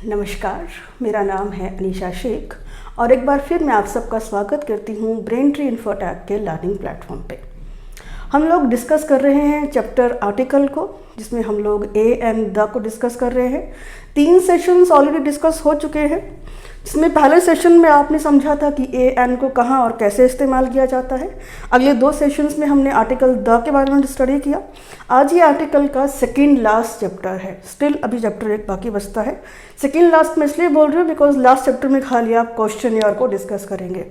नमस्कार, मेरा नाम है अनीशा शेख और एक बार फिर मैं आप सबका स्वागत करती हूँ ब्रेन ट्री इन्फोटेक के लर्निंग प्लेटफॉर्म पे। हम लोग डिस्कस कर रहे हैं चैप्टर आर्टिकल को, जिसमें हम लोग ए एंड द को डिस्कस कर रहे हैं। 3 सेशंस ऑलरेडी डिस्कस हो चुके हैं, जिसमें पहले सेशन में आपने समझा था कि ए एन को कहाँ और कैसे इस्तेमाल किया जाता है। अगले 2 सेशंस में हमने आर्टिकल द के बारे में स्टडी किया। आज ये आर्टिकल का सेकेंड लास्ट चैप्टर है। स्टिल अभी चैप्टर 1 बाकी बचता है। सेकेंड लास्ट में इसलिए बोल रही हूँ बिकॉज लास्ट चैप्टर में खाली आप क्वेश्चन ईयर को डिस्कस करेंगे।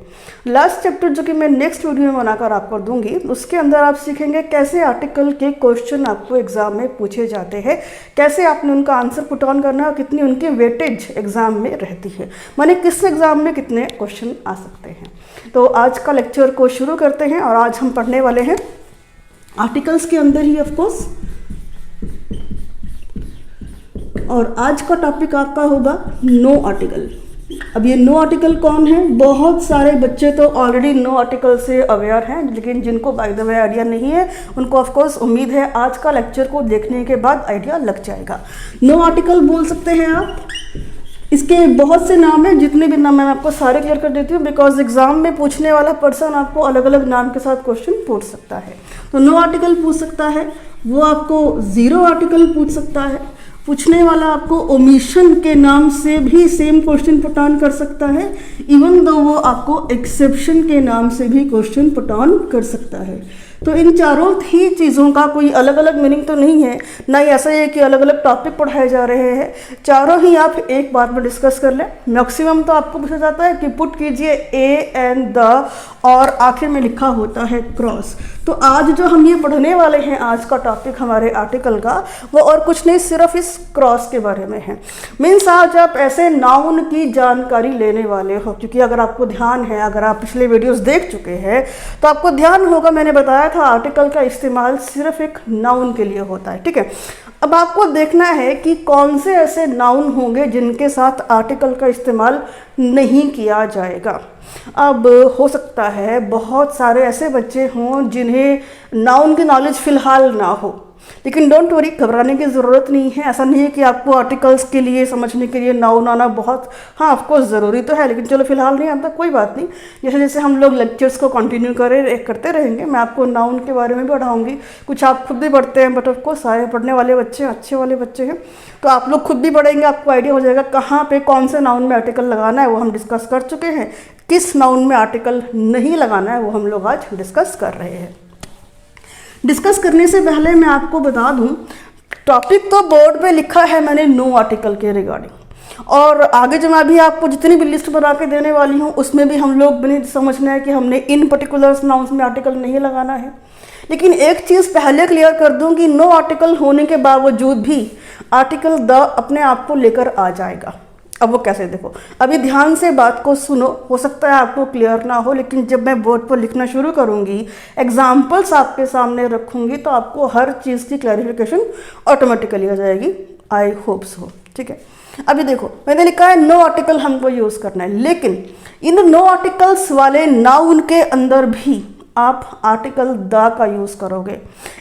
लास्ट चैप्टर जो कि मैं नेक्स्ट वीडियो में बनाकर आपको दूंगी, उसके अंदर आप सीखेंगे कैसे आर्टिकल के क्वेश्चन आपको एग्जाम में पूछे जाते हैं, कैसे आपने उनका आंसर पुट ऑन करना है और कितनी उनकी वेटेज एग्जाम में रहती है, माने किस एग्जाम में कितने क्वेश्चन आ सकते हैं। तो आज का लेक्चर को शुरू करते हैं और आज हम पढ़ने वाले हैं आर्टिकल्स के अंदर ही ऑफ कोर्स। और आज का टॉपिक आपका होगा नो आर्टिकल। अब ये नो आर्टिकल कौन है? बहुत सारे बच्चे तो ऑलरेडी नो आर्टिकल से अवेयर हैं, लेकिन जिनको बाय द वे आइडिया नहीं है उनको ऑफ कोर्स उम्मीद है आज का लेक्चर को देखने के बाद आइडिया लग जाएगा। नो आर्टिकल बोल सकते हैं आप। इसके बहुत से नाम हैं, जितने भी नाम मैं आपको सारे क्लियर कर देती हूँ बिकॉज एग्जाम में पूछने वाला पर्सन आपको अलग अलग नाम के साथ क्वेश्चन पूछ सकता है। तो नो आर्टिकल पूछ सकता है, वो आपको जीरो आर्टिकल पूछ सकता है, पूछने वाला आपको ओमिशन के नाम से भी सेम क्वेश्चन पुट ऑन कर सकता है, इवन दो वो आपको एक्सेप्शन के नाम से भी क्वेश्चन पुट ऑन कर सकता है। तो इन चारों ही चीज़ों का कोई अलग अलग मीनिंग तो नहीं है, ना ही ऐसा है कि अलग अलग टॉपिक पढ़ाए जा रहे हैं। चारों ही आप एक बार में डिस्कस कर लें। मैक्सिमम तो आपको पूछा जाता है कि पुट कीजिए ए एंड द और आखिर में लिखा होता है क्रॉस। तो आज जो हम ये पढ़ने वाले हैं, आज का टॉपिक हमारे आर्टिकल का, वो और कुछ नहीं सिर्फ इस क्रॉस के बारे में है। मीन्स आज आप ऐसे नाउन की जानकारी लेने वाले हो, क्योंकि अगर आपको ध्यान है, अगर आप पिछले वीडियोस देख चुके हैं तो आपको ध्यान होगा मैंने बताया था आर्टिकल का इस्तेमाल सिर्फ एक नाउन के लिए होता है। ठीक है, अब आपको देखना है कि कौन से ऐसे नाउन होंगे जिनके साथ आर्टिकल का इस्तेमाल नहीं किया जाएगा। अब हो सकता है बहुत सारे ऐसे बच्चे हों जिन्हें नाउन की नॉलेज फिलहाल ना हो, लेकिन डोंट वरी, घबराने की ज़रूरत नहीं है। ऐसा नहीं है कि आपको आर्टिकल्स के लिए समझने के लिए नाउन आना बहुत, हाँ ऑफकोर्स ज़रूरी तो है, लेकिन चलो फिलहाल नहीं आता, कोई बात नहीं। जैसे जैसे हम लोग लेक्चर्स को कंटिन्यू करते रहेंगे, मैं आपको नाउन के बारे में भी पढ़ाऊँगी। कुछ आप खुद भी पढ़ते हैं, बट ऑफकोर्स सारे पढ़ने वाले बच्चे अच्छे वाले बच्चे हैं, तो आप लोग खुद भी पढ़ेंगे, आपको आइडिया हो जाएगा कहाँ पर कौन से नाउन में आर्टिकल लगाना है, वो हम डिस्कस कर चुके हैं। किस नाउन में आर्टिकल नहीं लगाना है वो हम लोग आज डिस्कस कर रहे हैं। डिस्कस करने से पहले मैं आपको बता दूं, टॉपिक तो बोर्ड पे लिखा है मैंने नो आर्टिकल के रिगार्डिंग, और आगे जो मैं अभी आपको जितनी भी लिस्ट बना के देने वाली हूँ उसमें भी हम लोग भी समझना है कि हमने इन पर्टिकुलर नाउन्स में आर्टिकल नहीं लगाना है। लेकिन एक चीज़ पहले क्लियर कर दूँ कि नो आर्टिकल होने के बावजूद भी आर्टिकल द अपने आप को लेकर आ जाएगा। अब वो कैसे, देखो अभी ध्यान से बात को सुनो, हो सकता है आपको क्लियर ना हो, लेकिन जब मैं बोर्ड पर लिखना शुरू करूँगी, एग्जाम्पल्स आपके सामने रखूँगी, तो आपको हर चीज़ की क्लैरिफिकेशन ऑटोमेटिकली आ जाएगी। I hope so. ठीक है, अभी देखो मैंने लिखा है नो आर्टिकल हमको यूज़ करना है, लेकिन इन नो आर्टिकल्स वाले नाउन के अंदर भी आप आर्टिकल द का यूज़ करोगे।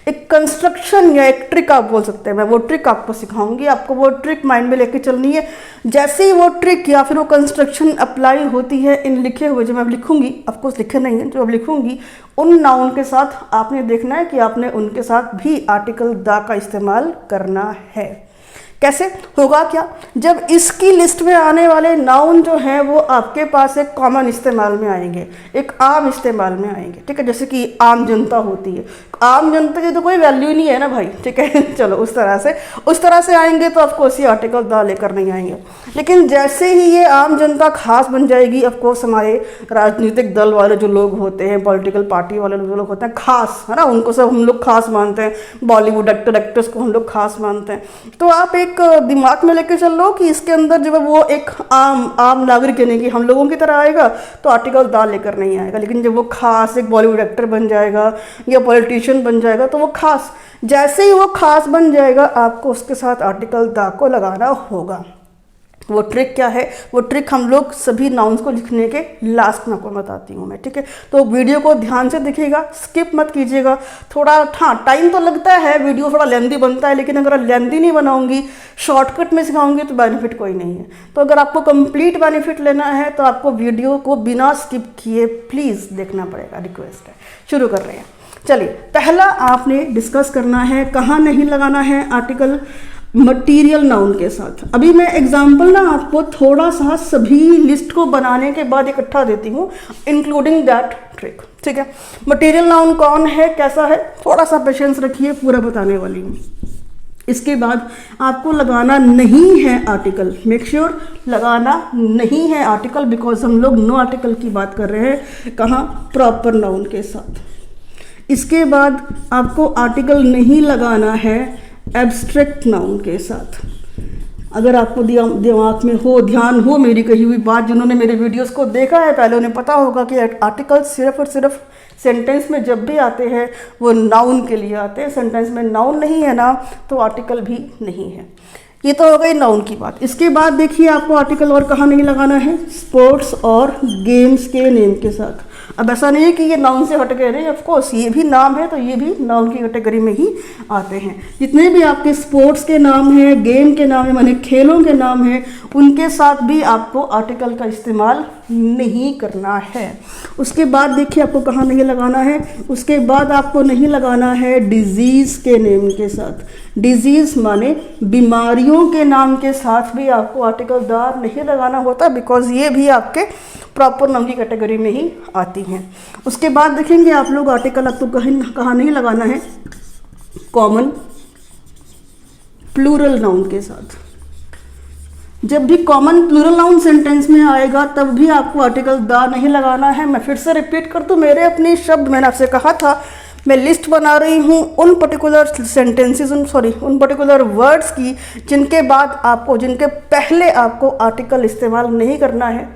एक कंस्ट्रक्शन या एक ट्रिक आप बोल सकते हैं, मैं वो ट्रिक आपको सिखाऊंगी, आपको वो ट्रिक माइंड में लेके चलनी है। जैसे ही वो ट्रिक या फिर वो कंस्ट्रक्शन अप्लाई होती है इन लिखे हुए जो मैं अब लिखूंगी, ऑफकोर्स लिखे नहीं है, जो अब लिखूंगी उन नाउन के साथ आपने देखना है कि आपने उनके साथ भी आर्टिकल द का इस्तेमाल करना है। कैसे होगा क्या? जब इसकी लिस्ट में आने वाले नाउन जो हैं वो आपके पास एक कॉमन इस्तेमाल में आएंगे, एक आम इस्तेमाल में आएंगे। ठीक है, जैसे कि आम जनता होती है, आम जनता की तो कोई वैल्यू नहीं है ना भाई। ठीक है चलो उस तरह से आएंगे तो ऑफकोर्स ये आर्टिकल द लेकर नहीं आएंगे। लेकिन जैसे ही ये आम जनता खास बन जाएगी, ऑफकोर्स हमारे राजनीतिक दल वाले जो लोग होते हैं, पॉलिटिकल पार्टी वाले जो लोग होते हैं खास, है ना, उनको सब हम लोग खास मानते हैं, बॉलीवुड एक्टर एक्ट्रेस को हम लोग खास मानते हैं। तो आप एक दिमाग में लेके चल लो कि इसके अंदर जब वो एक आम नागरिक यानी कि हम लोगों की तरह आएगा तो आर्टिकल द लेकर नहीं आएगा। लेकिन जब वो खास एक बॉलीवुड एक्टर बन जाएगा या पॉलिटिशियन बन जाएगा तो वो खास, जैसे ही वो खास बन जाएगा आपको उसके साथ आर्टिकल द को लगाना होगा। वो ट्रिक क्या है, वो ट्रिक हम लोग सभी नाउन्स को लिखने के लास्ट में आपको बताती हूँ मैं, ठीक है। तो वीडियो को ध्यान से देखिएगा, स्किप मत कीजिएगा। थोड़ा हाँ टाइम तो लगता है, वीडियो थोड़ा लेंदी बनता है, लेकिन अगर लेंदी नहीं बनाऊंगी, शॉर्टकट में सिखाऊंगी तो बेनिफिट कोई नहीं है। तो अगर आपको कंप्लीट बेनिफिट लेना है तो आपको वीडियो को बिना स्किप किए प्लीज़ देखना पड़ेगा, रिक्वेस्ट है। शुरू कर रहे हैं, चलिए। पहला आपने डिस्कस करना है कहाँ नहीं लगाना है आर्टिकल, मटेरियल नाउन के साथ। अभी मैं एग्जांपल ना आपको थोड़ा सा सभी लिस्ट को बनाने के बाद इकट्ठा देती हूँ, इंक्लूडिंग दैट ट्रिक, ठीक है। मटेरियल नाउन कौन है, कैसा है, थोड़ा सा पेशेंस रखिए, पूरा बताने वाली हूँ। इसके बाद आपको लगाना नहीं है आर्टिकल, मेक श्योर लगाना नहीं है आर्टिकल, बिकॉज हम लोग नो आर्टिकल की बात कर रहे हैं, कहाँ, प्रॉपर नाउन के साथ। इसके बाद आपको आर्टिकल नहीं लगाना है एब्स्ट्रैक्ट नाउन के साथ। अगर आपको दिमाग में हो, ध्यान हो मेरी कही हुई बात, जिन्होंने मेरे वीडियोस को देखा है पहले उन्हें पता होगा कि आर्टिकल सिर्फ और सिर्फ सेंटेंस में जब भी आते हैं वो नाउन के लिए आते हैं। सेंटेंस में नाउन नहीं है ना तो आर्टिकल भी नहीं है। ये तो हो गई नाउन की बात। इसके बाद देखिए आपको आर्टिकल और कहाँ नहीं लगाना है, स्पोर्ट्स और गेम्स के नेम के साथ। अब ऐसा नहीं है कि ये नाउन से हट गए, नहीं, ऑफ कोर्स ये भी नाम है तो ये भी नाउन की कैटेगरी में ही आते हैं। जितने भी आपके स्पोर्ट्स के नाम हैं, गेम के नाम है, माने खेलों के नाम हैं, उनके साथ भी आपको आर्टिकल का इस्तेमाल नहीं करना है। उसके बाद देखिए आपको कहाँ नहीं लगाना है, उसके बाद आपको नहीं लगाना है डिजीज़ के नेम के साथ। डिजीज़ माने बीमारियों के नाम के साथ भी आपको आर्टिकल दार नहीं लगाना होता, बिकॉज ये भी आपके प्रॉपर नाउन की कैटेगरी में ही आती हैं। उसके बाद देखेंगे आप लोग आर्टिकल आपको कहाँ नहीं लगाना है, कॉमन प्लूरल नाउन के साथ। जब भी कॉमन प्लूरल नाउन सेंटेंस में आएगा तब भी आपको आर्टिकल दा नहीं लगाना है। मैं फिर से रिपीट कर दूं, मेरे अपने शब्द, मैंने आपसे कहा था मैं लिस्ट बना रही हूँ उन पर्टिकुलर सेंटेंसेस, उन पर्टिकुलर वर्ड्स की जिनके बाद आपको, जिनके पहले आपको आर्टिकल इस्तेमाल नहीं करना है।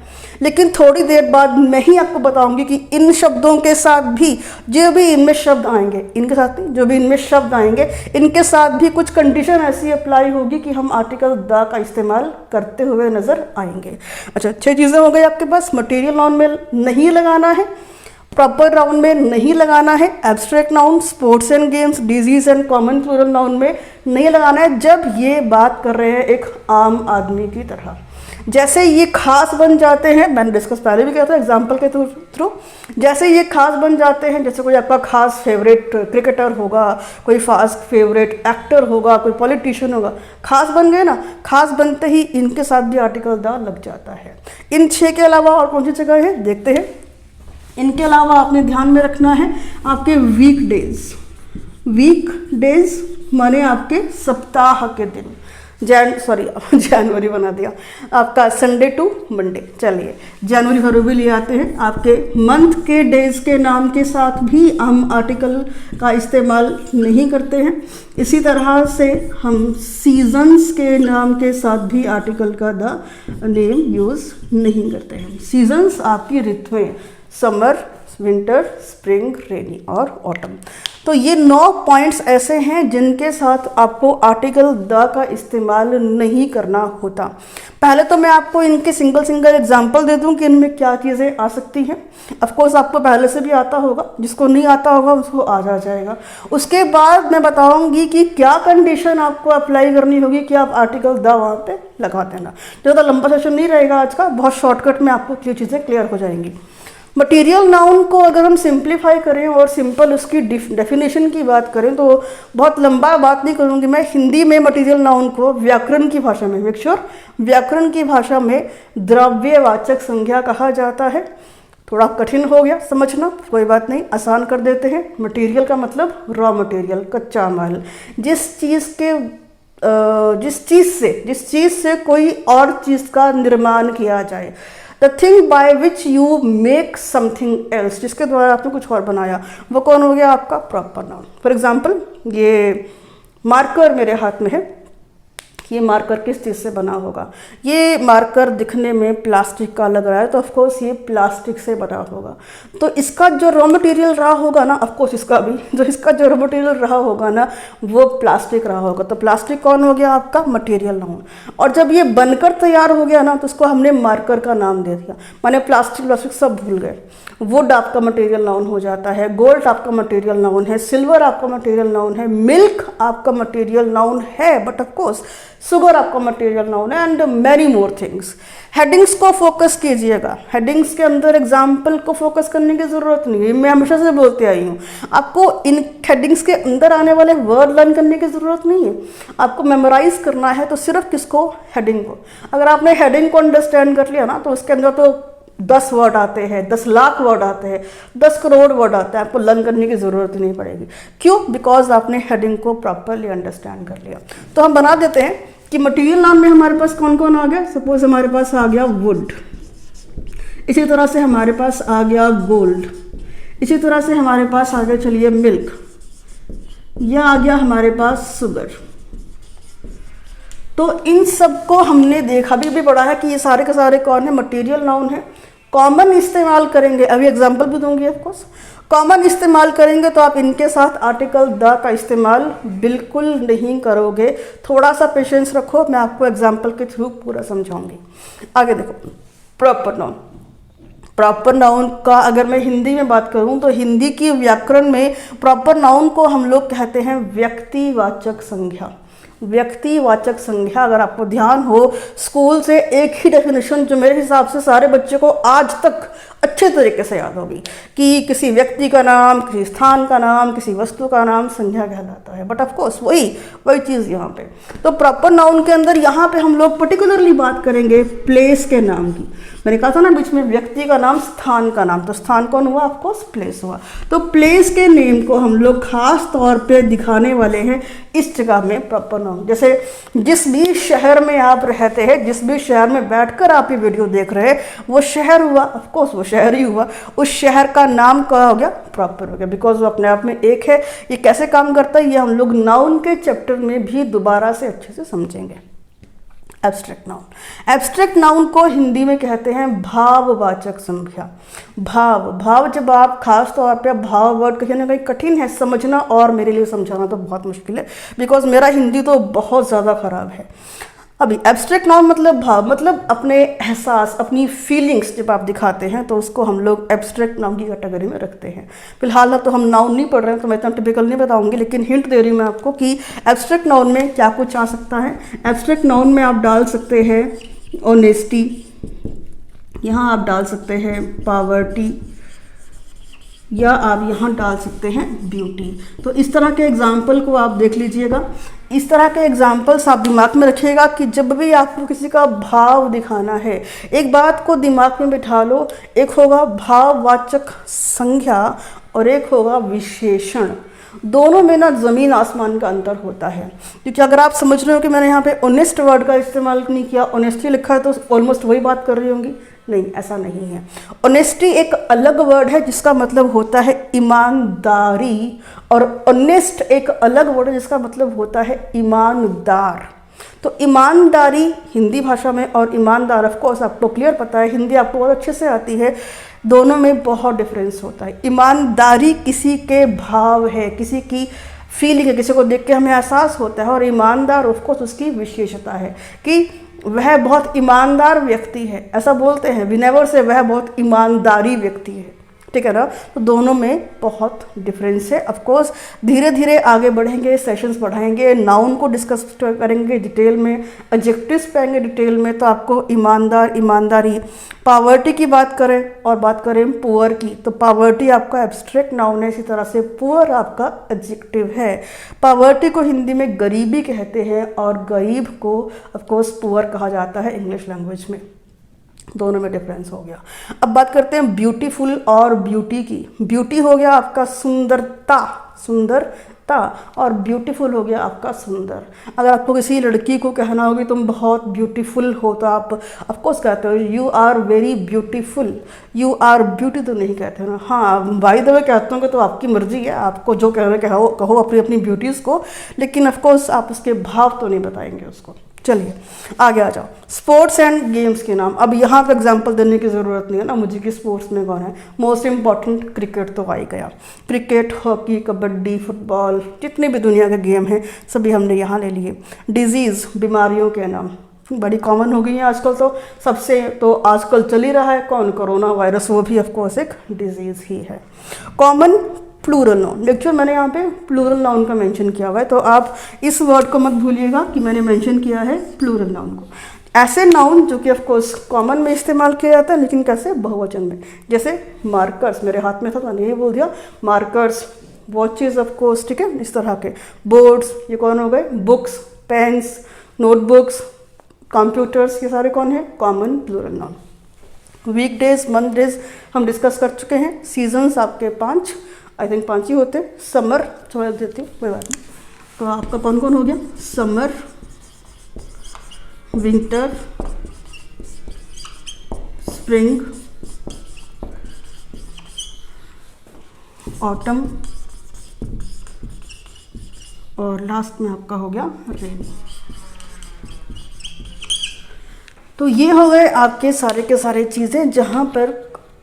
लेकिन थोड़ी देर बाद मैं ही आपको बताऊंगी कि इन शब्दों के साथ भी जो भी इनमें शब्द आएंगे, इनके साथ नहीं, जो भी इनमें शब्द आएंगे इनके साथ भी कुछ कंडीशन ऐसी अप्लाई होगी कि हम आर्टिकल द का इस्तेमाल करते हुए नजर आएंगे। अच्छा, 6 चीज़ें हो गई आपके पास। मटेरियल नाउन में नहीं लगाना है, प्रॉपर नाउन में नहीं लगाना है, abstract noun, sports and games, disease and common plural noun में नहीं लगाना है जब ये बात कर रहे हैं एक आम आदमी की तरह। जैसे ये खास बन जाते हैं, मैंने डिस्कस पहले भी किया था एग्जाम्पल के थ्रू, जैसे ये खास बन जाते हैं, जैसे कोई आपका खास फेवरेट क्रिकेटर होगा, कोई खास फेवरेट एक्टर होगा, कोई पॉलिटिशियन होगा, खास बन गए ना, खास बनते ही इनके साथ भी आर्टिकल द लग जाता है। इन 6 के अलावा और कौन सी जगह है देखते हैं। इनके अलावा आपने ध्यान में रखना है आपके वीक डेज माने आपके सप्ताह के दिन। जनवरी बना दिया आपका, संडे टू मंडे। चलिए, जनवरी फरवरी ले आते हैं। आपके मंथ के डेज के नाम के साथ भी हम आर्टिकल का इस्तेमाल नहीं करते हैं। इसी तरह से हम सीजन्स के नाम के साथ भी आर्टिकल का द नेम यूज़ नहीं करते हैं। सीजन्स आपकी ऋतुएं, समर, विंटर, स्प्रिंग, रेनी और ऑटम। तो ये 9 पॉइंट्स ऐसे हैं जिनके साथ आपको आर्टिकल द का इस्तेमाल नहीं करना होता। पहले तो मैं आपको इनके सिंगल एग्जांपल दे दूं कि इनमें क्या चीज़ें आ सकती हैं। ऑफ कोर्स आपको पहले से भी आता होगा, जिसको नहीं आता होगा उसको आ जाएगा। उसके बाद मैं बताऊंगी कि क्या कंडीशन आपको अप्लाई करनी होगी कि आप आर्टिकल द वहाँ पे लगा देना। ज़्यादा लंबा सेशन नहीं रहेगा आज का, बहुत शॉर्टकट में आपको ये चीज़ें क्लियर हो जाएंगी। मटेरियल नाउन को अगर हम सिंप्लीफाई करें और सिंपल उसकी डेफिनेशन की बात करें तो बहुत लंबा बात नहीं करूँगी मैं। हिंदी में मटेरियल नाउन को व्याकरण की भाषा में, मेक श्योर, व्याकरण की भाषा में द्रव्यवाचक संज्ञा कहा जाता है। थोड़ा कठिन हो गया समझना, कोई बात नहीं, आसान कर देते हैं। मटेरियल का मतलब रॉ मटेरियल, कच्चा माल, जिस चीज़ से कोई और चीज़ का निर्माण किया जाए। The thing by which you make something else, जिसके द्वारा आपने कुछ और बनाया, वो कौन हो गया आपका प्रॉपर नाउन। फॉर एग्जाम्पल, ये मार्कर मेरे हाथ में है, ये मार्कर किस चीज़ से बना होगा? ये मार्कर दिखने में प्लास्टिक का लग रहा है, तो ऑफकोर्स ये प्लास्टिक से बना होगा। तो इसका जो रॉ मटेरियल रहा होगा ना, ऑफकोर्स इसका भी इसका जो रॉ मटेरियल रहा होगा ना, वो प्लास्टिक रहा होगा। तो प्लास्टिक कौन हो गया? आपका मटेरियल नाउन। और जब ये बनकर तैयार हो गया ना, तो उसको हमने मार्कर का नाम दे दिया। माने प्लास्टिक सब भूल गए। वुड आपका मटेरियल नाउन हो जाता है, गोल्ड आपका मटेरियल नाउन है, सिल्वर आपका मटेरियल नाउन है, मिल्क आपका मटेरियल नाउन है, बट ऑफ कोर्स शुगर आपका मटेरियल नाउन है, and many more things. Headings को फोकस कीजिएगा। हेडिंग्स के अंदर एग्जाम्पल को फोकस करने की जरूरत नहीं है, मैं हमेशा से बोलते आई हूँ। आपको इन हेडिंग्स के अंदर आने वाले वर्ड लर्न करने की जरूरत नहीं है, आपको मेमोराइज करना है। तो सिर्फ किसको? हेडिंग को। अगर आपने हेडिंग को अंडरस्टैंड कर लिया ना, तो उसके अंदर तो 10 वर्ड आते हैं, 10 लाख वर्ड आते हैं, 10 करोड़ वर्ड आते हैं, आपको लर्न करने की ज़रूरत नहीं पड़ेगी। क्यों? बिकॉज आपने हेडिंग को प्रॉपरली अंडरस्टैंड कर लिया। तो हम बना देते हैं कि मटेरियल नाम में हमारे पास कौन कौन आ गया। सपोज हमारे पास आ गया वुड, इसी तरह से हमारे पास आ गया गोल्ड, इसी तरह से हमारे पास आ गया चलिए मिल्क, या आ गया हमारे पास शुगर। तो इन सब को हमने देखा भी पढ़ा है कि ये सारे के सारे कौन है? मटेरियल नाउन है। कॉमन इस्तेमाल करेंगे, अभी एग्जांपल भी दूंगी ऑफकोर्स। कॉमन इस्तेमाल करेंगे तो आप इनके साथ आर्टिकल द का इस्तेमाल बिल्कुल नहीं करोगे। थोड़ा सा पेशेंस रखो, मैं आपको एग्जांपल के थ्रू पूरा समझाऊंगी। आगे देखो, प्रॉपर नाउन। प्रॉपर नाउन का अगर मैं हिंदी में बात करूं तो हिंदी की व्याकरण में प्रॉपर नाउन को हम लोग कहते हैं व्यक्तिवाचक संज्ञा। व्यक्तिवाचक संज्ञा, अगर आपको ध्यान हो, स्कूल से एक ही डेफिनेशन जो मेरे हिसाब से सारे बच्चे को आज तक अच्छे तरीके से याद होगी कि किसी व्यक्ति का नाम, किसी स्थान का नाम, किसी वस्तु का नाम संज्ञा कहलाता है। बट ऑफ कोर्स वही चीज़ यहाँ पे। तो प्रॉपर नाउन के अंदर यहाँ पे हम लोग पर्टिकुलरली बात करेंगे प्लेस के नाम की। मैंने कहा था ना बीच में व्यक्ति का नाम, स्थान का नाम, तो स्थान कौन हुआ? ऑफ कोर्स प्लेस हुआ। तो प्लेस के नेम को हम लोग खास तौर पे दिखाने वाले हैं इस जगह में प्रॉपर नाउन। जैसे जिस भी शहर में आप रहते हैं, जिस भी शहर में बैठकर आप ये वीडियो देख रहे हैं, वो शहर हुआ, ऑफ कोर्स वो शहर ही हुआ। उस शहर का नाम क्या हो गया? प्रॉपर हो गया, बिकॉज वो अपने आप में एक है। ये कैसे काम करता है ये हम लोग नाउन के चैप्टर में भी दोबारा से अच्छे से समझेंगे। Abstract noun. एब्स्ट्रैक्ट नाउन को हिंदी में कहते हैं भाववाचक संज्ञा। भाव जब आप खास तौर पे भाव वर्ड कहीं ना कहीं कठिन है समझना, और मेरे लिए समझाना तो बहुत मुश्किल है, बिकॉज मेरा हिंदी तो बहुत ज़्यादा खराब है। अभी एब्स्ट्रैक्ट नाउन मतलब भाव, मतलब अपने एहसास, अपनी फीलिंग्स जब आप दिखाते हैं तो उसको हम लोग एब्स्ट्रैक्ट नाउन की कैटेगरी में रखते हैं। फिलहाल तो हम नाउन नहीं पढ़ रहे हैं तो मैं इतना टिपिकल नहीं बताऊंगी, लेकिन हिंट दे रही हूँ मैं आपको कि एब्स्ट्रैक्ट नाउन में क्या कुछ आ सकता है। एब्स्ट्रैक्ट नाउन में आप डाल सकते हैं ऑनेस्टी, यहाँ आप डाल सकते हैं पॉवर्टी, या आप यहाँ डाल सकते हैं ब्यूटी। तो इस तरह के एग्जाम्पल को आप देख लीजिएगा। इस तरह के एग्जाम्पल्स आप दिमाग में रखिएगा कि जब भी आपको किसी का भाव दिखाना है, एक बात को दिमाग में बिठा लो, एक होगा भाववाचक संज्ञा और एक होगा विशेषण। दोनों में ना ज़मीन आसमान का अंतर होता है। क्योंकि अगर आप समझ रहे हो कि मैंने यहाँ पे ऑनेस्ट वर्ड का इस्तेमाल नहीं किया, ऑनेस्टी लिखा है तो ऑलमोस्ट वही बात कर रही होंगी, नहीं, ऐसा नहीं है। ऑनेस्टी एक अलग वर्ड है जिसका मतलब होता है ईमानदारी, और ऑनेस्ट एक अलग वर्ड है जिसका मतलब होता है ईमानदार। तो ईमानदारी हिंदी भाषा में और ईमानदार, ऑफ कोर्स आपको क्लियर पता है, हिंदी आपको बहुत अच्छे से आती है, दोनों में बहुत डिफरेंस होता है। ईमानदारी किसी के भाव है, किसी की फीलिंग है, किसी को देख के हमें एहसास होता है, और ईमानदार ऑफ कोर्स उसकी विशेषता है कि वह बहुत ईमानदार व्यक्ति है, ऐसा बोलते हैं विनेवर से, वह बहुत ईमानदारी व्यक्ति है, ठीक है ना। तो दोनों में बहुत डिफरेंस है। ऑफ कोर्स धीरे धीरे आगे बढ़ेंगे, सेशंस बढ़ाएंगे, नाउन को डिस्कस करेंगे डिटेल में, एडजेक्टिव्स पाएंगे डिटेल में, तो आपको ईमानदार, ईमानदारी, पॉवर्टी की बात करें और बात करें पुअर की, तो पॉवर्टी आपका एब्स्ट्रैक्ट नाउन है, इसी तरह से पुअर आपका एडजेक्टिव है। पॉवर्टी को हिंदी में गरीबी कहते हैं और गरीब को ऑफ कोर्स पुअर कहा जाता है इंग्लिश लैंग्वेज में। दोनों में डिफरेंस हो गया। अब बात करते हैं ब्यूटीफुल और ब्यूटी की। ब्यूटी हो गया आपका सुंदरता, सुंदरता, और ब्यूटीफुल हो गया आपका सुंदर। अगर आपको किसी लड़की को कहना होगी तुम बहुत ब्यूटीफुल हो, तो आप ऑफकोर्स कहते हो you are very beautiful. You are beauty तो नहीं कहते ना, हाँ बाय द वे कहते होंगे तो आपकी मर्जी है, आपको जो कहना कहो अपनी अपनी ब्यूटीज़ को, लेकिन ऑफकोर्स आप उसके भाव तो नहीं बताएंगे उसको, चलिए आगे आ जाओ। स्पोर्ट्स एंड गेम्स के नाम, अब यहाँ पे एग्जांपल देने की ज़रूरत नहीं है ना मुझे कि स्पोर्ट्स में कौन है। मोस्ट इम्पॉर्टेंट क्रिकेट तो आ ही गया। क्रिकेट, हॉकी, कबड्डी, फुटबॉल, जितने भी दुनिया के गेम हैं सभी हमने यहाँ ले लिए। डिजीज़, बीमारियों के नाम बड़ी कॉमन हो गई है आजकल, तो सबसे तो आजकल चल ही रहा है कौन, कोरोना वायरस, वो भी ऑफकोर्स एक डिजीज़ ही है। कॉमन प्लूरल नाउन, देखिए मैंने यहाँ पे प्लूरल नाउन का मेंशन किया हुआ है, तो आप इस वर्ड को मत भूलिएगा कि मैंने मेंशन किया है प्लूरल नाउन को। ऐसे नाउन जो कि ऑफकोर्स कॉमन में इस्तेमाल किया जाता है, लेकिन कैसे, बहुवचन में। जैसे मार्कर्स, मेरे हाथ में था तो मैंने ये बोल दिया मार्कर्स। वॉचेज ऑफकोर्स, ठीक है, इस तरह के। बोर्ड्स, ये कौन हो गए, बुक्स, पेन्स, नोटबुक्स, कंप्यूटर्स, ये सारे कौन है, common plural noun. Weekdays, month days हम डिस्कस कर चुके हैं। सीजन्स आपके 5, आई थिंक 5 ही होते हैं। समर थोड़ा देती हूँ, कोई बात नहीं। तो आपका कौन कौन हो गया, समर, विंटर, स्प्रिंग, ऑटम, और लास्ट में आपका हो गया रेन। तो ये हो गए आपके सारे के सारे चीज़ें, जहाँ पर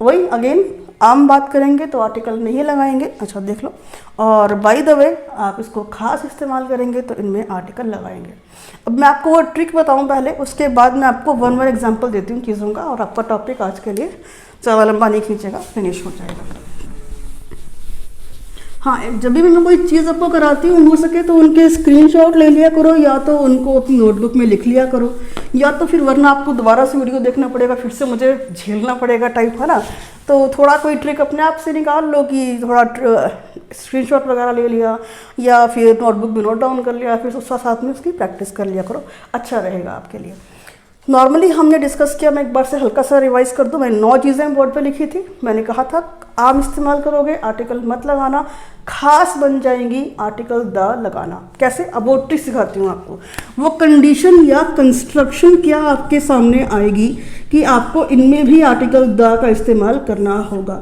वही अगेन आम बात करेंगे तो आर्टिकल नहीं लगाएंगे। अच्छा देख लो, और बाय द वे आप इसको खास इस्तेमाल करेंगे तो इनमें आर्टिकल लगाएंगे। अब मैं आपको वो ट्रिक बताऊं पहले, उसके बाद मैं आपको वन एग्जांपल देती हूँ चीज़ों का, और आपका टॉपिक आज के लिए ज़्यादा लंबा नहीं खींचेगा, फिनिश हो जाएगा। हाँ, जब भी मैं कोई चीज़ आपको कराती हूँ, हो सके तो उनके स्क्रीनशॉट ले लिया करो, या तो उनको अपनी नोटबुक में लिख लिया करो, या तो फिर वरना आपको दोबारा से वीडियो देखना पड़ेगा, फिर से मुझे झेलना पड़ेगा टाइप, है ना। तो थोड़ा कोई ट्रिक अपने आप से निकाल लो कि थोड़ा स्क्रीनशॉट वगैरह ले लिया, या फिर नोटबुक में नोट डाउन कर लिया, फिर उसका साथ में उसकी प्रैक्टिस कर लिया करो, अच्छा रहेगा आपके लिए। नॉर्मली हमने डिस्कस किया, मैं एक बार से हल्का सा रिवाइज कर दूं। मैंने 9 चीज़ें बोर्ड पे लिखी थी। मैंने कहा था आम इस्तेमाल करोगे आर्टिकल मत लगाना, खास बन जाएंगी आर्टिकल द लगाना। कैसे, अब वो ट्रिक सिखाती हूँ आपको। वो कंडीशन या कंस्ट्रक्शन क्या आपके सामने आएगी कि आपको इनमें भी आर्टिकल द का इस्तेमाल करना होगा।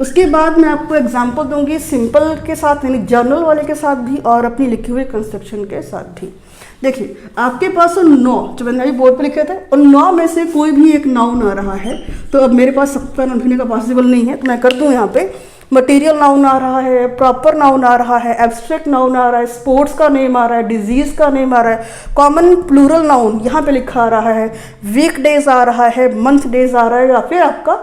उसके बाद मैं आपको एग्जाम्पल दूंगी सिंपल के साथ, यानी जर्नल वाले के साथ भी, और अपनी लिखी हुई कंस्ट्रक्शन के साथ भी। देखिए आपके पास 9 जो मैंने अभी बोर्ड पे लिखे थे, उन 9 में से कोई भी एक नाउन आ रहा है। तो अब मेरे पास सबका नाउन लिखने का पॉसिबल नहीं है, तो मैं कर दूं यहाँ पे मटेरियल नाउन आ रहा है, प्रॉपर नाउन आ रहा है, एब्स्ट्रैक्ट नाउन आ रहा है, स्पोर्ट्स का नेम आ रहा है, डिजीज का नेम आ रहा है, कॉमन प्लूरल नाउन यहाँ पे लिखा आ रहा है, वीक डेज आ रहा है, मंथ डेज आ रहा है, या फिर आपका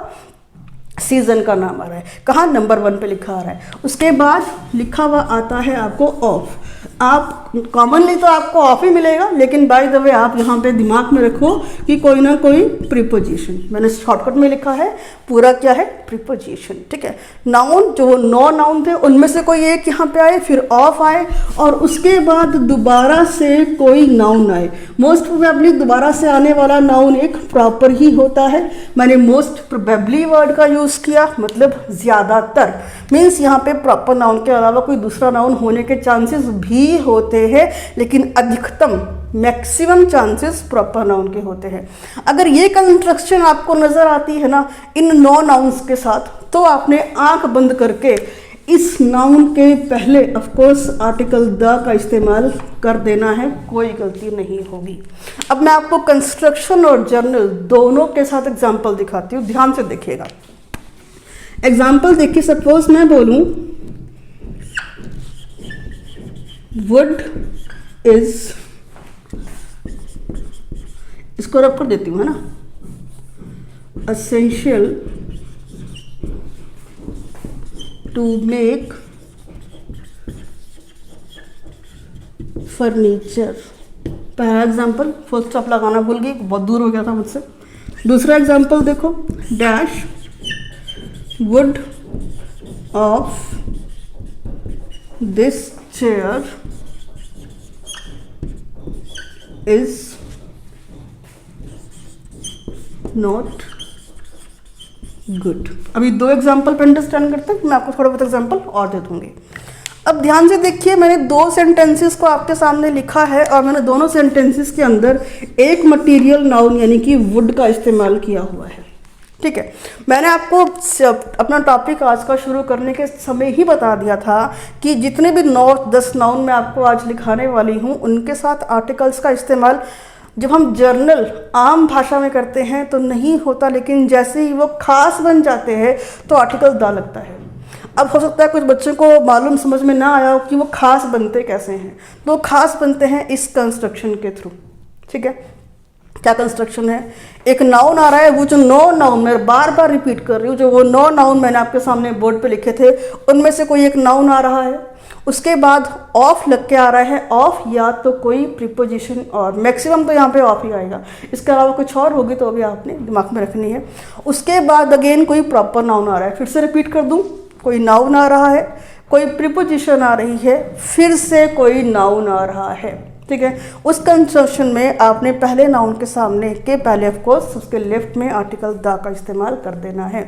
सीजन का नाम आ रहा है। कहाँ, नंबर 1 पे लिखा आ रहा है। उसके बाद लिखा हुआ आता है आपको ऑफ। आप कॉमनली तो आपको ऑफ ही मिलेगा, लेकिन बाय द वे आप यहाँ पे दिमाग में रखो कि कोई ना कोई प्रीपोजिशन, मैंने शॉर्टकट में लिखा है, पूरा क्या है, प्रीपोजिशन, ठीक है। नाउन, जो 9 नाउन थे उनमें से कोई एक यहाँ पे आए, फिर ऑफ आए, और उसके बाद दोबारा से कोई नाउन आए। मोस्ट प्रोबेबली दोबारा से आने वाला नाउन एक प्रॉपर ही होता है। मैंने मोस्ट प्रोबेबली वर्ड का यूज़ किया, मतलब ज़्यादातर, मीन्स यहाँ पे प्रॉपर नाउन के अलावा कोई दूसरा नाउन होने के चांसेस भी होते हैं, लेकिन अधिकतम मैक्सिमम चांसेस प्रॉपर नाउन के होते हैं। अगर ये कंस्ट्रक्शन आपको नजर आती है ना इन 9 नाउन्स के साथ, तो आपने आंख बंद करके इस नाउन के पहले ऑफ कोर्स आर्टिकल द का इस्तेमाल कर देना है, कोई गलती नहीं होगी। अब मैं आपको कंस्ट्रक्शन और जर्नल दोनों के साथ एग्जाम्पल दिखाती हूँ, ध्यान से देखिएगा। एग्जाम्पल देखिए, सपोज मैं बोलूं वुड इज, इसको रब कर देती हूँ, है ना, एसेंशियल टू मेक फर्नीचर। पहला एग्जाम्पल, फुल स्टॉप लगाना भूल गई, बहुत दूर हो गया था मुझसे। दूसरा एग्जाम्पल देखो, dash would of this chair is not good. अभी 2 एग्जाम्पल पे अंडरस्टैंड करते हैं, मैं आपको थोड़ा बहुत एग्जाम्पल और दे दूंगी। अब ध्यान से देखिए, मैंने 2 सेंटेंसेस को आपके सामने लिखा है, और मैंने दोनों सेंटेंसेस के अंदर एक मटेरियल नाउन यानी कि वुड का इस्तेमाल किया हुआ है, ठीक है। मैंने आपको अपना टॉपिक आज का शुरू करने के समय ही बता दिया था कि जितने भी 9-10 नाउन मैं आपको आज लिखाने वाली हूँ, उनके साथ आर्टिकल्स का इस्तेमाल जब हम जर्नल आम भाषा में करते हैं तो नहीं होता, लेकिन जैसे ही वो खास बन जाते हैं तो आर्टिकल दा लगता है। अब हो सकता है कुछ बच्चों को मालूम समझ में ना आया हो कि वो खास बनते कैसे हैं। तो खास बनते हैं इस कंस्ट्रक्शन के थ्रू, ठीक है। क्या कंस्ट्रक्शन है? एक नाउन आ रहा है, वो जो 9 नाउन मैं बार बार रिपीट कर रही हूँ, जो वो 9 नाउन मैंने आपके सामने बोर्ड पे लिखे थे, उनमें से कोई एक नाउन आ रहा है, उसके बाद ऑफ लग के आ रहा है। ऑफ या तो कोई प्रीपोजिशन, और मैक्सिमम तो यहाँ पे ऑफ ही आएगा, इसके अलावा कुछ और होगी तो अभी आपने दिमाग में रखनी है। उसके बाद अगेन कोई प्रॉपर नाउन आ रहा है, फिर से रिपीट कर दूँ, कोई नाउन आ रहा है, कोई प्रीपोजिशन आ रही है, फिर से कोई नाउन आ रहा है, ठीक है। उस कंस्ट्रक्शन में आपने पहले नाउन के सामने के पहले ऑफ कोर्स उसके लेफ्ट में आर्टिकल द का इस्तेमाल कर देना है।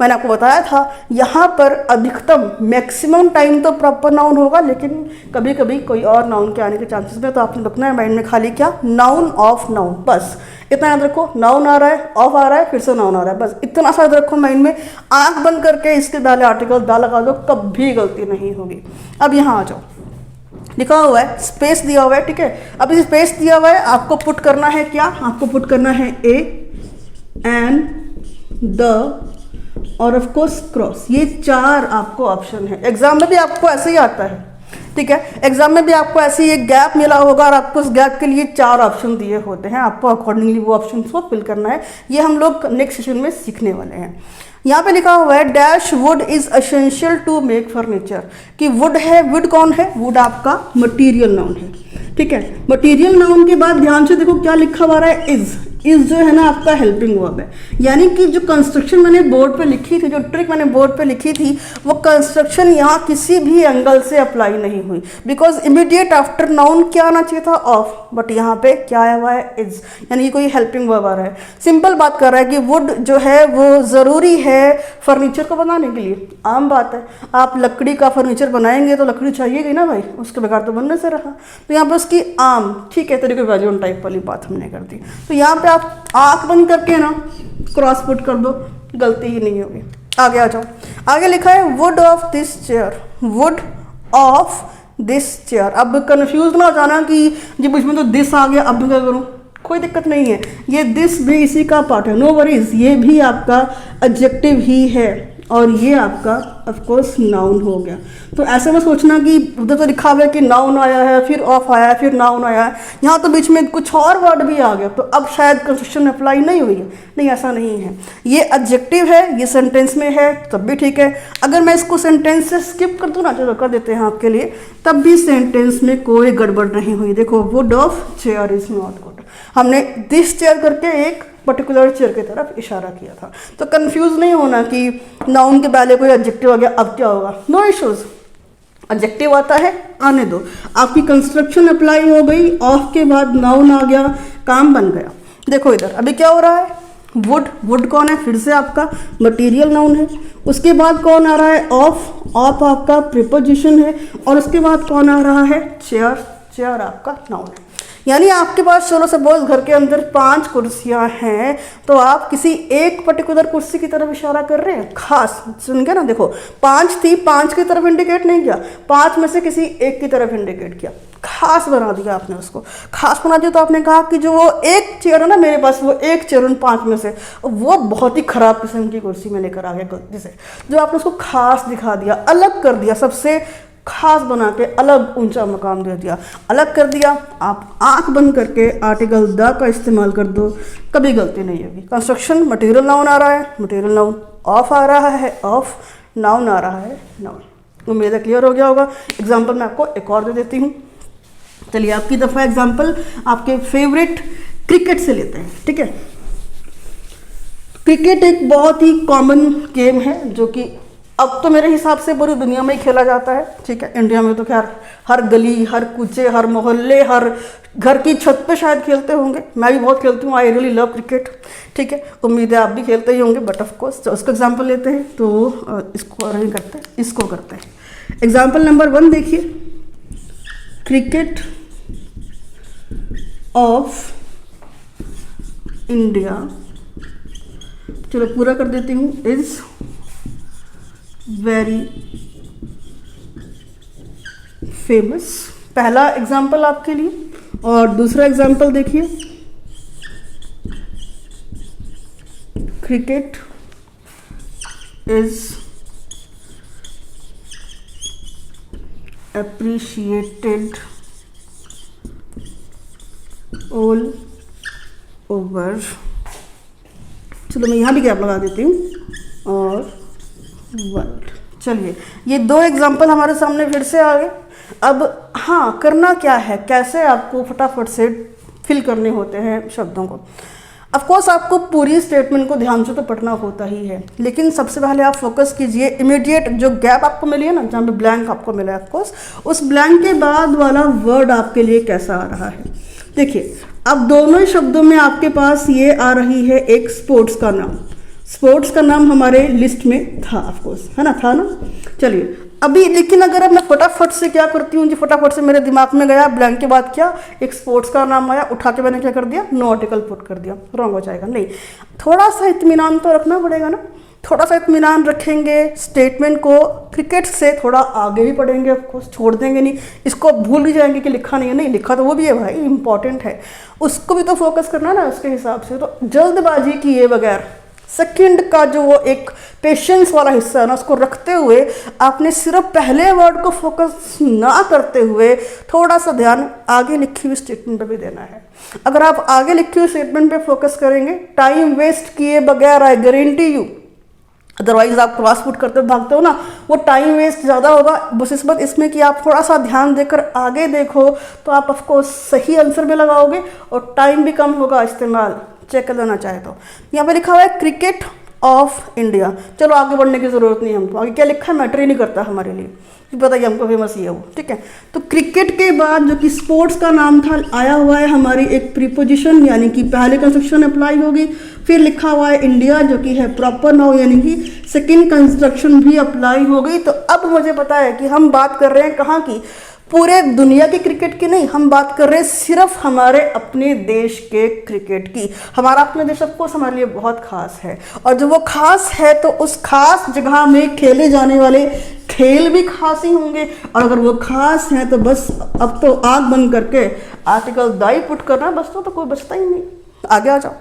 मैंने आपको बताया था यहाँ पर अधिकतम मैक्सिमम टाइम तो प्रॉपर नाउन होगा, लेकिन कभी कभी कोई और नाउन के आने के चांसेस में, तो आपने रखना है माइंड में खाली क्या, नाउन ऑफ नाउन, बस इतना याद रखो। नाउन आ रहा है, ऑफ आ रहा है, फिर से नाउन आ रहा है, बस इतना सा याद रखो माइंड में। आंख बंद करके इसके पहले आर्टिकल द लगा दो, कभी गलती नहीं होगी। अब यहाँ आ जाओ, लिखा हुआ है, स्पेस दिया हुआ है, ठीक है। अब इस स्पेस दिया हुआ है, आपको पुट करना है क्या, आपको पुट करना है ए एन द और ऑफ कोर्स क्रॉस। ये 4 आपको ऑप्शन है। एग्जाम में भी आपको ऐसे ही आता है, ठीक है। एग्जाम में भी आपको ऐसे ही एक गैप मिला होगा और आपको उस गैप के लिए 4 ऑप्शन दिए होते हैं, आपको अकॉर्डिंगली वो ऑप्शन को फिल करना है। ये हम लोग नेक्स्ट सेशन में सीखने वाले हैं। यहाँ पे लिखा हुआ है dash wood is essential to make furniture, कि वुड है, वुड कौन है, वुड आपका मटीरियल नाउन है, ठीक है। मटीरियल नाउन के बाद ध्यान से देखो क्या लिखा हुआ है, इज जो है ना आपका हेल्पिंग वर्ब है। यानी कि जो कंस्ट्रक्शन मैंने बोर्ड पे लिखी थी, जो ट्रिक मैंने बोर्ड पे लिखी थी, वो कंस्ट्रक्शन यहाँ किसी भी एंगल से अप्लाई नहीं हुई, बिकॉज इमीडिएट आफ्टर नाउन क्या आना चाहिए था, ऑफ, बट यहाँ पे क्या आया हुआ है, इज, यानी कि कोई हेल्पिंग वर्ब आ रहा है। सिंपल बात कर रहा है कि वुड जो है वो ज़रूरी है फर्नीचर को बनाने के लिए। आम बात है, आप लकड़ी का फर्नीचर बनाएंगे तो लकड़ी चाहिएगी ना भाई, उसके बगैर तो बनने से रहा। तो यहाँ पे उसकी आम, ठीक है, तरीके वैल्यून टाइप वाली बात हमने कर दी। तो यहाँ पे आप आंख बंद करके ना क्रॉस पुट कर दो, गलती ही नहीं होगी। आगे आ जाओ, आगे लिखा है would of this chair, would of this chair. अब कंफ्यूज ना हो जाना कि जी इसमें तो दिस आ गया, अब क्या करूँ, कोई दिक्कत नहीं है, ये दिस भी इसी का पार्ट है, नो वरीज, ये भी आपका एडजेक्टिव ही है और ये आपका ऑफ कोर्स नाउन हो गया। तो ऐसे में सोचना कि उधर तो लिखा हुआ है कि नाउन आया है, फिर ऑफ आया है, फिर नाउन आया है, यहाँ तो बीच में कुछ और वर्ड भी आ गया, तो अब शायद कंस्ट्रक्शन अप्लाई नहीं हुई है। नहीं, ऐसा नहीं है, ये एडजेक्टिव है, ये सेंटेंस में है तब भी ठीक है। अगर मैं इसको सेंटेंस से स्किप कर दूँ ना, चलो कर देते हैं आपके लिए, तब भी सेंटेंस में कोई गड़बड़ नहीं हुई। देखो would of chair is not good, हमने दिस चेयर करके एक पर्टिकुलर चेयर की तरफ इशारा किया था। तो कंफ्यूज नहीं होना कि नाउन के पहले कोई एडजेक्टिव आ गया, अब क्या होगा, नो इश्यूज, एडजेक्टिव आता है आने दो, आपकी कंस्ट्रक्शन अप्लाई हो गई, ऑफ के बाद नाउन आ गया, काम बन गया। देखो इधर अभी क्या हो रहा है, वुड, वुड कौन है, फिर से आपका मटीरियल नाउन है। उसके बाद कौन आ रहा है, ऑफ, ऑफ आपका प्रीपोजिशन है, और उसके बाद कौन आ रहा है, चेयर, चेयर आपका नाउन है। यानी आपके पास चलो सपोज घर के अंदर 5 कुर्सियां हैं, तो आप किसी एक पर्टिकुलर कुर्सी की तरफ इशारा कर रहे हैं, खास सुन के ना, देखो 5 थी, 5 की तरफ इंडिकेट नहीं किया, 5 में से किसी एक की तरफ इंडिकेट किया, खास बना दिया आपने उसको। खास बना दिया तो आपने कहा कि जो वो एक चेयर है ना मेरे पास, वो एक चेयर उन 5 में से, वो बहुत ही खराब किस्म की कुर्सी में लेकर आ गया गलती से, जो आपने उसको खास दिखा दिया, अलग कर दिया, सबसे खास बना के अलग ऊंचा मकाम दे दिया, अलग कर दिया। आप आंख बंद करके आर्टिकल द का इस्तेमाल कर दो, कभी गलती नहीं होगी। कंस्ट्रक्शन मटेरियल नाउन आ रहा है, मटेरियल नाउन, ऑफ आ रहा है, ऑफ, नाउन आ रहा है, नाउन। उम्मीद है क्लियर हो गया होगा। एग्जाम्पल मैं आपको एक और दे देती हूँ, चलिए आपकी दफ़ा एग्जाम्पल आपके फेवरेट क्रिकेट से लेते हैं, ठीक है। क्रिकेट एक बहुत ही कॉमन गेम है जो कि अब तो मेरे हिसाब से पूरी दुनिया में ही खेला जाता है, ठीक है। इंडिया में तो खैर हर गली, हर कूचे, हर मोहल्ले, हर घर की छत पे शायद खेलते होंगे। मैं भी बहुत खेलती हूँ, आई रियली लव क्रिकेट, ठीक है। उम्मीद है आप भी खेलते ही होंगे, बट ऑफ कोर्स तो उसका एग्जांपल लेते हैं, तो इसको नहीं करते, इसको करते हैं। एग्जांपल नंबर 1 देखिए, क्रिकेट ऑफ इंडिया, चलो पूरा कर देती हूँ, इज वेरी फेमस। पहला एग्जाम्पल आपके लिए, और दूसरा एग्जाम्पल देखिए, cricket is appreciated all over, चलो मैं यहाँ भी गैप लगा देती हूँ, और वर्ल्ड। चलिए ये दो एग्जाम्पल हमारे सामने फिर से आ गए। अब हाँ, करना क्या है, कैसे आपको फटाफट से फिल करने होते हैं शब्दों को। ऑफकोर्स आपको पूरी स्टेटमेंट को ध्यान से तो पढ़ना होता ही है, लेकिन सबसे पहले आप फोकस कीजिए इमीडिएट जो गैप आपको मिली है ना, जहाँ पे ब्लैंक आपको मिला है, ऑफकोर्स उस ब्लैंक के बाद वाला वर्ड आपके लिए कैसा आ रहा है। देखिए अब दोनों ही शब्दों में आपके पास ये आ रही है एक स्पोर्ट्स का नाम। स्पोर्ट्स का नाम हमारे लिस्ट में था ऑफकोर्स, है ना, था ना। चलिए अभी लेकिन अगर अब मैं फटाफट से क्या करती हूँ जी, फटाफट से मेरे दिमाग में गया ब्लैंक के बाद क्या, एक स्पोर्ट्स का नाम आया, उठा के मैंने क्या कर दिया, नो आर्टिकल पुट कर दिया, रॉन्ग हो जाएगा। नहीं, थोड़ा सा इत्मीनान तो रखना पड़ेगा ना, थोड़ा सा इत्मीनान रखेंगे, स्टेटमेंट को क्रिकेट से थोड़ा आगे भी पढ़ेंगे, ऑफकोर्स छोड़ देंगे नहीं, इसको भूल भी जाएंगे कि लिखा नहीं है, नहीं लिखा तो वो भी है भाई, इंपॉर्टेंट है, उसको भी तो फोकस करना ना उसके हिसाब से। तो जल्दबाजी किए बगैर सेकंड का जो वो एक पेशेंस वाला हिस्सा है ना, उसको रखते हुए आपने सिर्फ पहले वर्ड को फोकस ना करते हुए थोड़ा सा ध्यान आगे लिखी हुई स्टेटमेंट पे भी देना है। अगर आप आगे लिखी हुई स्टेटमेंट पे फोकस करेंगे टाइम वेस्ट किए बगैर, आई गारंटी यू, अदरवाइज आप क्रॉस पुट करते भागते हो ना, वो टाइम वेस्ट ज़्यादा होगा। बस इस बात इसमें कि आप थोड़ा सा ध्यान देकर आगे देखो तो आप ऑफकोर्स सही आंसर में लगाओगे और टाइम भी कम होगा इस्तेमाल, चेक कर लेना चाहे तो। यहाँ पे लिखा हुआ है क्रिकेट ऑफ इंडिया, चलो आगे बढ़ने की ज़रूरत नहीं हमको, आगे क्या लिखा है मैटर ही नहीं करता हमारे लिए, बताइए हमको फेमस ही है वो, ठीक है। तो क्रिकेट के बाद जो कि स्पोर्ट्स का नाम था आया हुआ है हमारी एक प्रीपोजिशन, यानी कि पहले कंस्ट्रक्शन अप्लाई होगी, फिर लिखा हुआ है इंडिया जो कि है प्रॉपर नाउन, यानी कि सेकंड कंस्ट्रक्शन भी अप्लाई हो गई। तो अब मुझे पता है कि हम बात कर रहे हैं कहाँ की, पूरे दुनिया के क्रिकेट की नहीं, हम बात कर रहे हैं सिर्फ हमारे अपने देश के क्रिकेट की। हमारा अपने देश ऑफकोर्स हमारे लिए बहुत खास है, और जब वो खास है तो उस खास जगह में खेले जाने वाले खेल भी खास ही होंगे, और अगर वो खास हैं तो बस अब तो आँख बंद करके आर्टिकल दाई पुट करना, बस तो कोई बचता ही नहीं। आगे आ जाओ,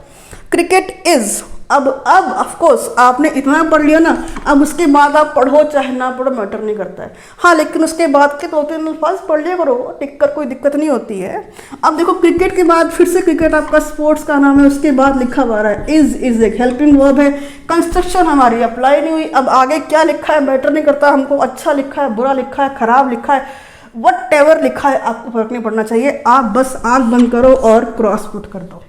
क्रिकेट इज, अब ऑफकोर्स आपने इतना पढ़ लिया ना, अब उसके बाद आप पढ़ो चाहे ना पढ़ो मैटर नहीं करता है, हाँ लेकिन उसके बाद के 2-3 अल्फाज पढ़ लिया करो, टिक कर कोई दिक्कत नहीं होती है। अब देखो क्रिकेट के बाद फिर से क्रिकेट आपका स्पोर्ट्स का नाम है, उसके बाद लिखा हुआ है इज एक हेल्पिंग वर्ब है, कंस्ट्रक्शन हमारी अप्लाई नहीं हुई, अब आगे क्या लिखा है मैटर नहीं करता हमको, अच्छा लिखा है, बुरा लिखा है, खराब लिखा है, व्हाटएवर लिखा है आपको फर्क नहीं पड़ना चाहिए, आप बस आँख बंद करो और क्रॉस पुट कर दो।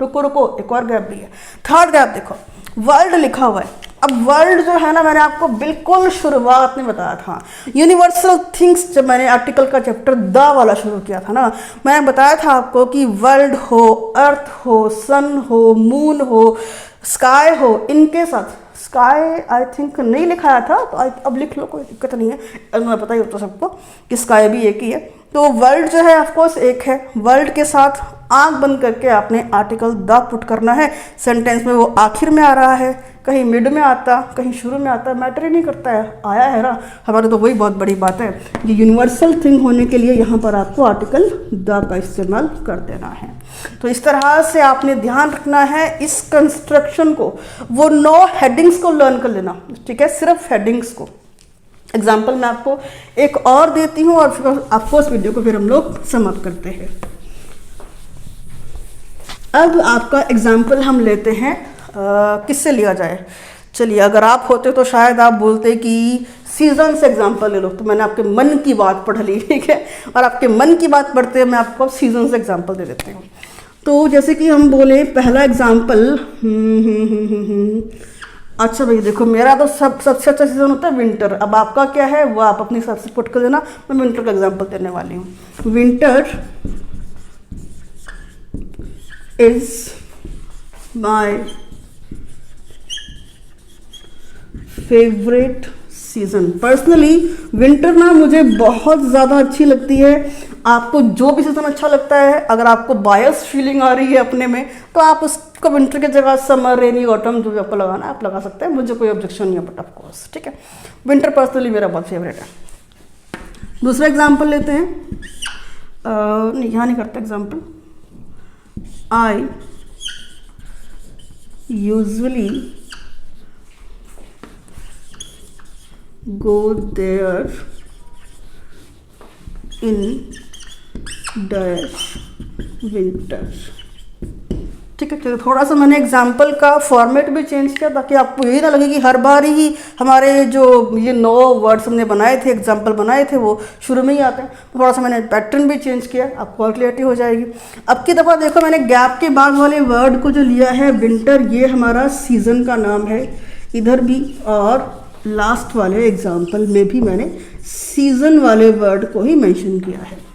रुको एक और गैप भी है, थर्ड गैप देखो, वर्ल्ड लिखा हुआ है। अब वर्ल्ड जो है ना, मैंने आपको बिल्कुल शुरुआत में बताया था, यूनिवर्सल थिंग्स, जब मैंने आर्टिकल का चैप्टर द वाला शुरू किया था ना, मैंने बताया था आपको कि वर्ल्ड हो, अर्थ हो, सन हो, मून हो, स्काई हो, इनके साथ स्काई आई थिंक नहीं लिखाया था तो अब लिख लो, कोई दिक्कत नहीं है, मैं पता ही होता सबको कि स्काई भी एक ही है। तो वर्ल्ड जो है ऑफकोर्स एक है, वर्ल्ड के साथ आंख बंद करके आपने आर्टिकल द पुट करना है। सेंटेंस में वो आखिर में आ रहा है, कहीं मिड में आता, कहीं शुरू में आता, मैटर ही नहीं करता है, आया है ना, हमारे तो वही बहुत बड़ी बात है। ये यूनिवर्सल थिंग होने के लिए यहाँ पर आपको आर्टिकल द का इस्तेमाल कर देना है। तो इस तरह से आपने ध्यान रखना है इस कंस्ट्रक्शन को, वो 9 हेडिंग्स को लर्न कर लेना, ठीक है, सिर्फ हेडिंग्स को। एग्जाम्पल मैं आपको एक और देती हूँ और फिर आपको इस वीडियो को फिर हम लोग समाप्त करते हैं। अब आपका एग्जाम्पल हम लेते हैं, किससे लिया जाए, चलिए अगर आप होते तो शायद आप बोलते कि सीजन से एग्जाम्पल ले लो, तो मैंने आपके मन की बात पढ़ ली, ठीक है, और आपके मन की बात पढ़ते मैं आपको सीजन से एग्जाम्पल दे देती हूँ। तो जैसे कि हम बोले पहला एग्जाम्पल, अच्छा भाई देखो मेरा तो सबसे अच्छा सीजन होता है विंटर, अब आपका क्या है वो आप अपने हिसाब से पुट कर देना, मैं विंटर का एग्जाम्पल देने वाली हूँ। Winter is my favourite season. Personally winter ना मुझे बहुत ज़्यादा अच्छी लगती है। आपको जो भी सीज़न अच्छा लगता है, अगर आपको बायस फीलिंग आ रही है अपने में, तो आप उसको विंटर की जगह समर, रेनी, ऑटम जो भी आपको लगाना है आप लगा सकते हैं, मुझे कोई ऑब्जेक्शन नहीं है, बट ऑफ कोर्स ठीक है, विंटर पर्सनली मेरा बहुत फेवरेट है। दूसरा एग्जाम्पल लेते हैं, नहीं यहाँ नहीं करते example. I usually go there in dash winter। ठीक है, चलो थोड़ा सा मैंने एग्जाम्पल का फॉर्मेट भी चेंज किया ताकि आपको यही ना लगे कि हर बार ही हमारे जो ये 9 वर्ड्स हमने बनाए थे, एग्जाम्पल बनाए थे, वो शुरू में ही आते हैं। तो थोड़ा सा मैंने पैटर्न भी चेंज किया, आपको और क्लियरिटी हो जाएगी। अब की दफ़ा देखो मैंने गैप के बाद वाले वर्ड को जो लिया है विंटर, ये हमारा सीज़न का नाम है इधर भी, और लास्ट वाले एग्जाम्पल में भी मैंने सीज़न वाले वर्ड को ही मैंशन किया है।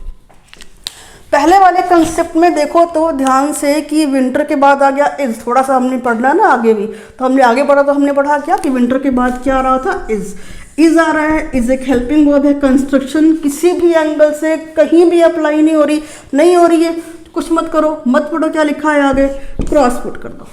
पहले वाले कंसेप्ट में देखो तो ध्यान से कि विंटर के बाद आ गया इज, थोड़ा सा हमने पढ़ना ना आगे भी, तो हमने आगे पढ़ा तो हमने पढ़ा क्या कि विंटर के बाद क्या आ रहा था, इज आ रहा है। इज एक हेल्पिंग वर्ब है। कंस्ट्रक्शन किसी भी एंगल से कहीं भी अप्लाई नहीं हो रही है, कुछ मत करो, मत पढ़ो क्या लिखा है आगे, क्रॉस पुट कर दो,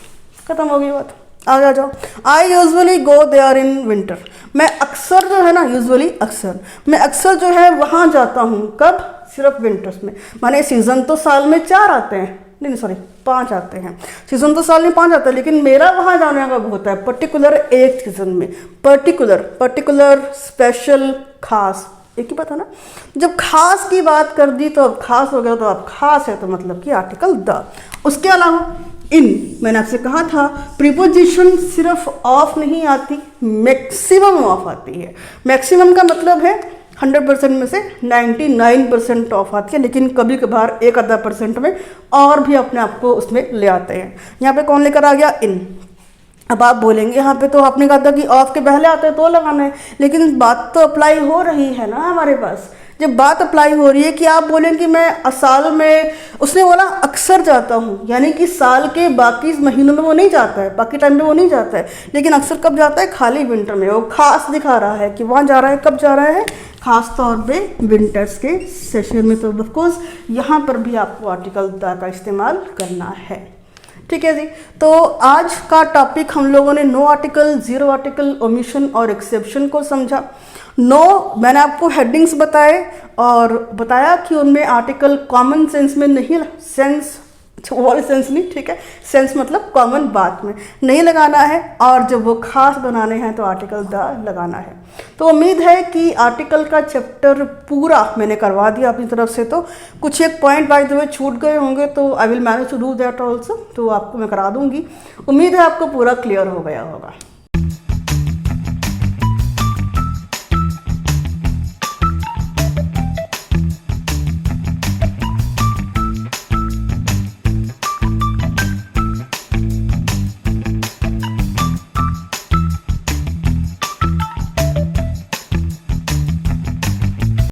खत्म हो गई बात, आगे आ जाओ। I usually go there in winter, मैं अक्सर जो है ना, यूजली अक्सर, मैं अक्सर जो है वहाँ जाता हूँ, कब, सिर्फ विंटर्स में। माने सीज़न तो साल में 4 आते हैं, नहीं सॉरी 5 आते हैं, सीज़न तो साल में 5 आते हैं, लेकिन मेरा वहाँ जाने का होता है पर्टिकुलर एक सीज़न में। पर्टिकुलर स्पेशल खास, एक ही बात है ना। जब खास की बात कर दी तो अब खास हो गया, तो अब खास है तो मतलब कि आर्टिकल द। उसके अलावा इन, मैंने आपसे कहा था प्रीपोजिशन सिर्फ ऑफ नहीं आती, मैक्सिमम ऑफ आती है। मैक्सिमम का मतलब है 100% में से 99% ऑफ आती है, लेकिन कभी कभार 1-आधा% में और भी अपने आप को उसमें ले आते हैं। यहाँ पे कौन लेकर आ गया, इन। अब आप बोलेंगे यहाँ पे तो आपने कहा था कि ऑफ के पहले आते हैं तो लगाना है, लेकिन बात तो अप्लाई हो रही है ना हमारे पास। जब बात अप्लाई हो रही है कि आप बोलें कि मैं साल में, उसने बोला अक्सर जाता हूँ, यानी कि साल के बाकी महीनों में वो नहीं जाता है, बाकी टाइम में वो नहीं जाता है, लेकिन अक्सर कब जाता है, खाली विंटर में। वो खास दिखा रहा है कि वहाँ जा रहा है, कब जा रहा है, खास तौर पे विंटर्स के सेशन में। तो ऑफकोर्स यहाँ पर भी आपको आर्टिकल द का इस्तेमाल करना है। ठीक है जी, तो आज का टॉपिक हम लोगों ने no article, zero article, omission और एक्सेप्शन को समझा। नो, मैंने आपको हेडिंग्स बताए और बताया कि उनमें आर्टिकल कॉमन सेंस में नहीं, सेंस वाले सेंस नहीं, ठीक है, सेंस मतलब कॉमन बात में नहीं लगाना है, और जब वो खास बनाने हैं तो आर्टिकल द लगाना है। तो उम्मीद है कि आर्टिकल का चैप्टर पूरा मैंने करवा दिया अपनी तरफ से। तो कुछ एक पॉइंट बाय द वे छूट गए होंगे तो I will manage to do that also, तो आपको मैं करा दूंगी। उम्मीद है आपको पूरा क्लियर हो गया होगा।